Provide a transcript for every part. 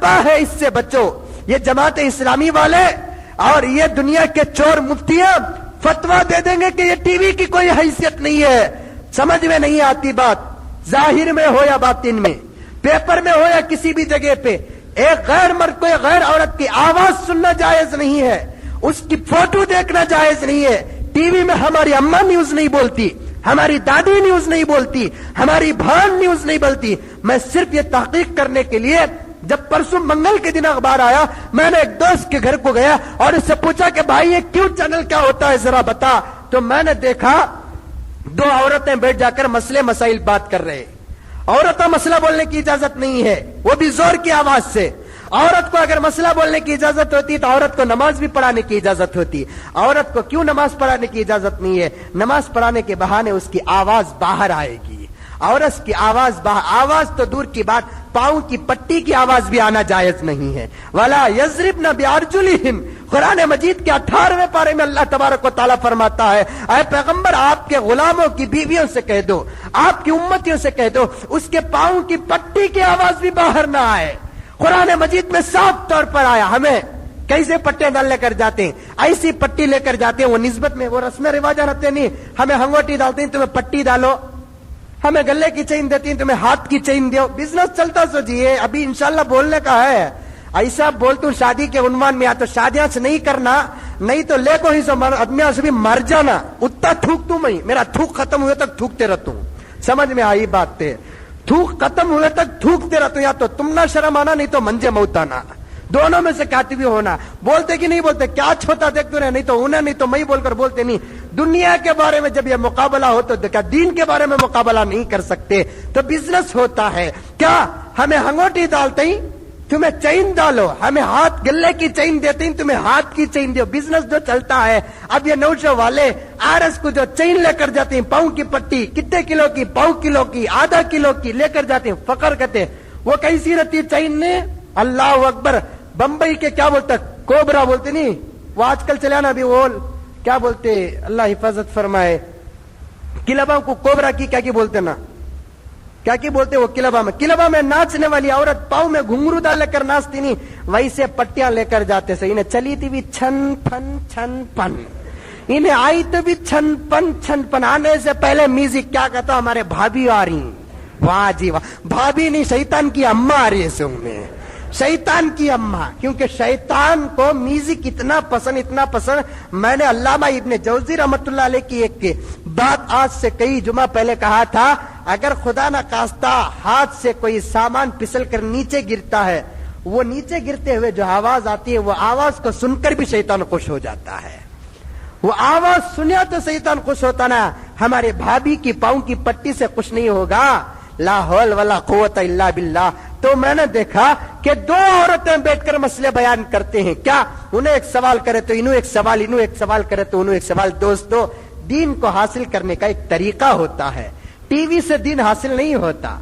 تباہ ہے، اس سے بچو۔ یہ جماعت اسلامی والے اور یہ دنیا کے چور مفتیاں فتوا دے دیں گے کہ یہ ٹی وی کی کوئی حیثیت نہیں ہے۔ سمجھ میں نہیں آتی بات، ظاہر میں ہو یا باطن میں، پیپر میں ہو یا کسی بھی جگہ پہ، ایک غیر مرد کو ایک غیر عورت کی آواز سننا جائز نہیں ہے، اس کی فوٹو دیکھنا جائز نہیں ہے۔ ٹی وی میں ہماری اماں نیوز نہیں بولتی، ہماری دادی نیوز نہیں بولتی، ہماری بہن نیوز نہیں بولتی۔ میں صرف یہ تحقیق کرنے کے لیے جب پرسوں منگل کے دن اخبار آیا، میں نے ایک دوست کے گھر کو گیا اور اس سے پوچھا کہ بھائی یہ کیوں چینل کیا ہوتا ہے ذرا بتا، تو میں نے دیکھا دو عورتیں بیٹھ جا کر مسئلے مسائل بات کر رہے۔ عورتوں مسئلہ بولنے کی اجازت نہیں ہے، وہ بھی زور کی آواز سے۔ عورت کو اگر مسئلہ بولنے کی اجازت ہوتی تو عورت کو نماز بھی پڑھانے کی اجازت ہوتی۔ عورت کو کیوں نماز پڑھانے کی اجازت نہیں ہے؟ نماز پڑھانے کے بہانے اس کی آواز باہر آئے گی، عورت کی آواز آواز تو دور کی بات، پاؤں کی پٹی کی آواز بھی آنا جائز نہیں ہے۔ وَلَا يَضْرِبْنَ بِأَرْجُلِهِنَّ، قرآن مجید کے 18ویں پارے میں اللہ تبارک و تعالیٰ فرماتا ہے، اے پیغمبر آپ کے غلاموں کی بیویوں سے کہہ دو، آپ کی امتیوں سے کہہ دو، اس کے پاؤں کی پٹی کی آواز بھی باہر نہ آئے۔ قرآن مجید میں صاف طور پر آیا۔ ہمیں کیسے پٹے ڈال لے کر جاتے ہیں، ایسی پٹی لے کر جاتے ہیں، وہ نسبت میں وہ رسم رواج رہتے نہیں، ہمیں ہنگوٹی ڈالتے ہیں تمہیں پٹی ڈالو، ہمیں گلے کی چین دیتی ہیں تمہیں ہاتھ کی چین دیو، بزنس چلتا سو جی، ابھی انشاءاللہ بولنے کا ہے۔ ایسا بولتا ہوں شادی کے عنوان میں، یا تو شادیاں سے نہیں کرنا، نہیں تو لے کو ہی سو آدمیاں سے بھی مر جانا، اتنا تھوک توں میں میرا تھوک ختم ہوئے تک تھوکتے رہتا ہوں۔ سمجھ میں آئی بات تے، تھوک ختم ہوئے تک تھوکتے رہتا ہوں، یا تو تم نہ شرم آنا نہیں تو منجے موت آنا، دونوں میں سے کاتبی ہونا۔ بولتے کہ نہیں بولتے، کیا چھوٹا دیکھتے رہے، نہیں تو انہیں نہیں تو میں بول کر بولتے نہیں۔ دنیا کے بارے میں جب یہ مقابلہ ہو تو کیا دین کے بارے میں مقابلہ نہیں کر سکتے؟ تو بزنس ہوتا ہے کیا؟ ہمیں ہنگوٹی ڈالتے ہی تمہیں چین ڈالو، ہمیں ہاتھ گلے کی چین دیتے ہیں تمہیں ہاتھ کی چین دیو، بزنس جو چلتا ہے۔ اب یہ نوشو والے آرس کو جو چین لے کر جاتے ہیں، پاؤں کی پٹی کتنے کلو کی، پاؤں کلو کی، آدھا کلو کی لے کر جاتے ہیں، فخر کہتے ہیں۔ وہ کیسی رہتی ہے چین نے؟ اللہ اکبر۔ بمبئی کے کیا بولتا، کوبرا بولتے نہیں، وہ آج کل چلے نا ابھی، وہ کیا بولتے، اللہ حفاظت فرمائے، کلبا کو کوبرا کی کیا بولتے نا، کیا کی بولتے وہ کلبا میں ناچنے والی عورت پاؤں میں گھنگرو ڈال کر ناچتی نہیں، ویسے پٹیاں لے کر جاتے سے انہیں چلی تھی بھی چھن پن، انہیں آئی تو بھی چھن پن، آنے سے پہلے میوزک کیا کہتا، ہمارے بھابھی آ رہی، واہ جی واہ، بھابھی نہیں شیطان کی اماں آ رہی ہے سونگ میں، شیطان کی اماں، کیونکہ شیطان کو میوزک اتنا پسند۔ میں نے علامہ ابن جوزی رحمت اللہ علیہ کی ایک بات آج سے کئی جمعہ پہلے کہا تھا، اگر خدا نہ خواستہ ہاتھ سے کوئی سامان پھسل کر نیچے گرتا ہے، وہ نیچے گرتے ہوئے جو آواز آتی ہے، وہ آواز کو سن کر بھی شیطان خوش ہو جاتا ہے۔ وہ آواز سنیا تو شیطان خوش ہوتا نا، ہمارے بھابھی کی پاؤں کی پٹی سے خوش نہیں ہوگا، لا حول ولا قوت الا باللہ۔ تو میں نے دیکھا کہ دو عورتیں بیٹھ کر مسئلے بیان کرتے ہیں، کیا انہیں ایک سوال کرے تو انہوں ایک سوال کرے تو انہوں ایک سوال۔ دوستو، دین کو حاصل کرنے کا ایک طریقہ ہوتا ہے، ٹی وی سے دین حاصل نہیں ہوتا،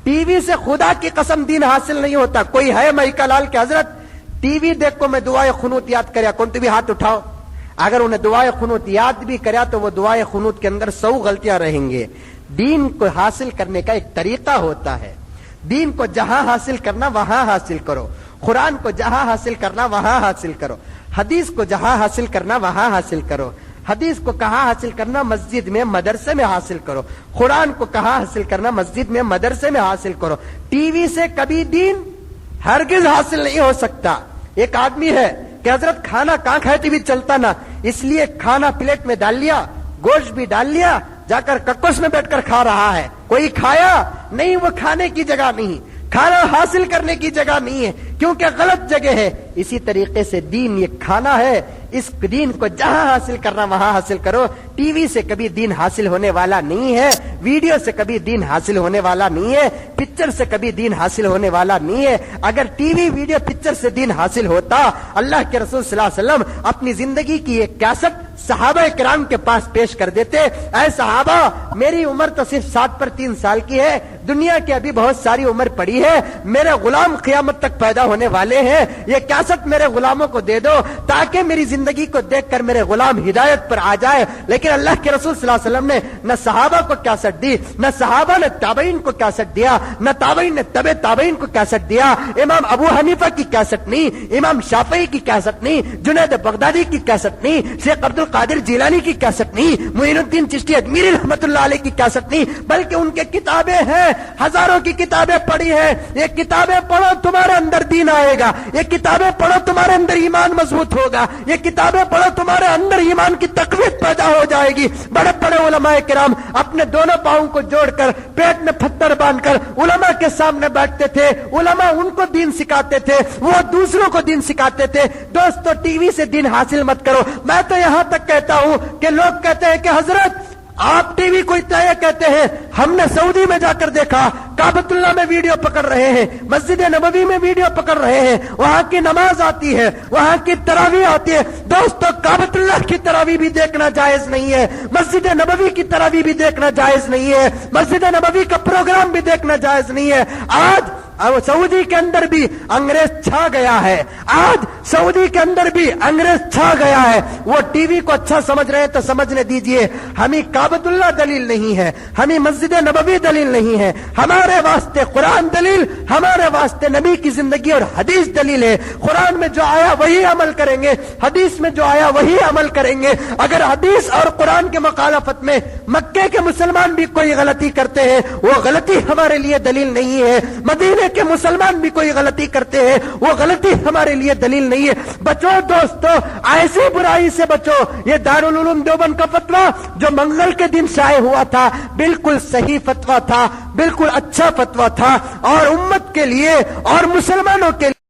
ٹی وی سے خدا کی قسم دین حاصل نہیں ہوتا۔ کوئی ہے مہیکا لال کے حضرت ٹی وی دیکھ کو میں دعائے خنوت یاد کریا، کون تو بھی ہاتھ اٹھاؤ، اگر انہیں دعائے خنوت یاد بھی کریا تو وہ دعائے خنوت کے اندر 100 غلطیاں رہیں گے۔ دین کو حاصل کرنے کا ایک طریقہ ہوتا ہے، دین کو جہاں حاصل کرنا وہاں حاصل کرو، قرآن کو جہاں حاصل کرنا وہاں حاصل کرو، حدیث کو جہاں حاصل کرنا وہاں حاصل کرو۔ حدیث کو کہاں حاصل کرنا؟ مسجد میں، مدرسے میں حاصل کرو۔ قرآن کو کہاں حاصل کرنا؟ مسجد میں، مدرسے میں حاصل کرو۔ ٹی وی سے کبھی دین ہرگز حاصل نہیں ہو سکتا۔ ایک آدمی ہے کہ حضرت کھانا کہاں کھائے ٹی وی چلتا نا، اس لیے کھانا پلیٹ میں ڈال لیا، گوشت بھی ڈال لیا، جا کر ککوس میں بیٹھ کر کھا رہا ہے۔ کوئی کھایا نہیں، وہ کھانے کی جگہ نہیں، کھانا حاصل کرنے کی جگہ نہیں ہے، کیونکہ غلط جگہ ہے۔ اسی طریقے سے دین یہ کھانا ہے، اس دین کو جہاں حاصل کرنا وہاں حاصل کرو۔ ٹی وی سے کبھی دین حاصل ہونے والا نہیں ہے، ویڈیو سے کبھی دین حاصل ہونے والا نہیں ہے، پکچر سے کبھی دین حاصل ہونے والا نہیں ہے۔ اگر ٹی وی، ویڈیو، پکچر سے دین حاصل ہوتا، اللہ کے رسول صلی اللہ علیہ وسلم اپنی زندگی کی ایک کیسٹ صحابہ کرام کے پاس پیش کر دیتے، اے صحابہ، میری عمر تو صرف 7 پر 3 سال کی ہے، دنیا کی ابھی بہت ساری عمر پڑی ہے، میرے غلام قیامت تک پیدا ہونے والے ہیں، یہ کیسٹ میرے غلاموں کو دے دو تاکہ میری زندگی کو دیکھ کر میرے غلام ہدایت پر آ جائے۔ لیکن اللہ کے رسول صلی اللہ علیہ وسلم نے نہ صحابہ کو کیسٹ دی، نہ صحابہ نے تابعین کو کیسٹ دیا، نہ تابعین نے تبع تابعین کو کیسٹ دیا۔ امام ابو حنیفہ کی کیسٹ نہیں، امام شافعی کی کیسٹ نہیں، جنید بغدادی کی کیسٹ نہیں، شیخ عبد القادر جیلانی کی کیسٹ نہیں، معین الدین چشتی اجمیری رحمت اللہ علیہ کی کیسٹ نہیں، بلکہ ان کے کتابیں ہیں، ہزاروں کی کتابیں پڑھی ہیں۔ یہ کتابیں پڑھو تمہارے اندر دین آئے گا، یہ کتابیں پڑھو تمہارے اندر ایمان مضبوط ہوگا، یہ کتابیں پڑھو تمہارے اندر ایمان کی تقویت پیدا ہو جائے گی۔ بڑے بڑے علماء کرام اپنے دونوں پاؤں کو جوڑ کر پیٹ میں پتھر باندھ کر علماء کے سامنے بیٹھتے تھے، علماء ان کو دین سکھاتے تھے، وہ دوسروں کو دین سکھاتے تھے۔ دوستو ٹی وی سے دین حاصل مت کرو۔ میں تو یہاں تک کہتا ہوں کہ لوگ کہتے ہیں کہ حضرت آپ ٹی وی کو اتنا یہ کہتے ہیں، ہم نے سعودی میں جا کر دیکھا کعبۃ اللہ میں ویڈیو پکڑ رہے ہیں، مسجد نبوی میں ویڈیو پکڑ رہے ہیں، وہاں کی نماز آتی ہے، وہاں کی تراویح آتی ہے۔ دوستو کعبۃ اللہ کی تراویح بھی دیکھنا جائز نہیں ہے، مسجد نبوی کی تراویح بھی دیکھنا جائز نہیں ہے، مسجد نبوی کا پروگرام بھی دیکھنا جائز نہیں ہے۔ آج سعودی کے اندر بھی انگریز چھا گیا ہے، آج سعودی کے اندر بھی انگریز چھا گیا ہے۔ وہ ٹی وی کو اچھا سمجھ رہے ہیں تو سمجھنے دیجئے، ہمیں کعبۃ اللہ دلیل نہیں ہے، ہمیں مسجد نبوی دلیل نہیں ہے، ہمارے واسطے قرآن دلیل، ہمارے واسطے نبی کی زندگی اور حدیث دلیل ہے۔ قرآن میں جو آیا وہی عمل کریں گے، حدیث میں جو آیا وہی عمل کریں گے۔ اگر حدیث اور قرآن کے مخالفت میں مکے کے مسلمان بھی کوئی غلطی کرتے ہیں، وہ غلطی ہمارے لیے دلیل نہیں ہے۔ مدینے کہ مسلمان بھی کوئی غلطی کرتے ہیں، وہ غلطی ہمارے لیے دلیل نہیں ہے۔ بچو دوستو، ایسی برائی سے بچو۔ یہ دارالعلوم دیوبند کا فتویٰ جو منگل کے دن شائع ہوا تھا، بالکل صحیح فتویٰ تھا، بالکل اچھا فتویٰ تھا، اور امت کے لیے اور مسلمانوں کے لیے